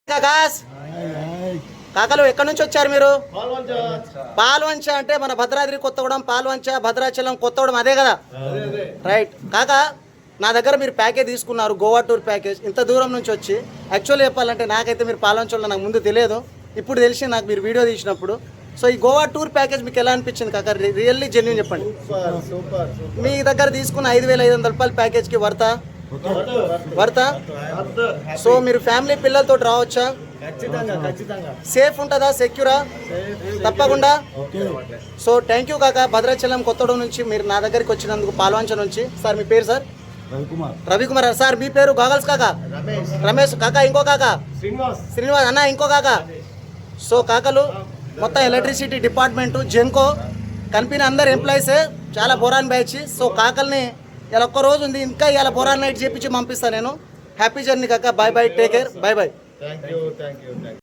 కాకాస్ కాకలు ఎక్కడి నుంచి వచ్చారు మీరు? పాల్వంచ అంటే మన భద్రాద్రి కొత్తగూడెం, పాల్వంచ, భద్రాచలం, కొత్తగూడెం అదే కదా? రైట్ కాకా, నా దగ్గర మీరు ప్యాకేజ్ తీసుకున్నారు, గోవా టూర్ ప్యాకేజ్. ఇంత దూరం నుంచి వచ్చి యాక్చువల్లీ చెప్పాలంటే నాకైతే మీరు పాల్వంచలో నాకు ముందు తెలియదు, ఇప్పుడు తెలిసి నాకు మీరు వీడియో తీసినప్పుడు. సో ఈ గోవా టూర్ ప్యాకేజ్ మీకు ఎలా అనిపించింది కాక? రియల్లీ జెన్యూన్ చెప్పండి. మీ దగ్గర తీసుకున్న 5,500 రూపాయల ప్యాకేజ్కి వర్తా? సో మీరు ఫ్యామిలీ పిల్లలతో రావచ్చా? సేఫ్ ఉంటుందా? సెక్యూరా? తప్పకుండా. సో థ్యాంక్ యూ కాక, భద్రాచలం కొత్తగూడెం నుంచి మీరు నా దగ్గరికి వచ్చినందుకు, పాల్వంచ నుంచి. సార్ మీ పేరు? సార్ రవికుమార్. సార్ మీ పేరు? గాగల్స్ కాక రమేష్ కాక, ఇంకో కాక శ్రీనివాస్ అన్న, ఇంకో కాక. సో కాకలు మొత్తం ఎలక్ట్రిసిటీ డిపార్ట్మెంటు, జెన్కో కంపెనీ అందరు ఎంప్లాయీసే, చాలా బోరాన్ బ్యాచ్. సో కాకల్ని ఇలా ఒక్క రోజు ఉంది, ఇంకా ఇలా బోరాన్ నైట్ చేపించి పంపిస్తాను నేను. హ్యాపీ జర్నీ కాక, bye bye, take care, bye bye.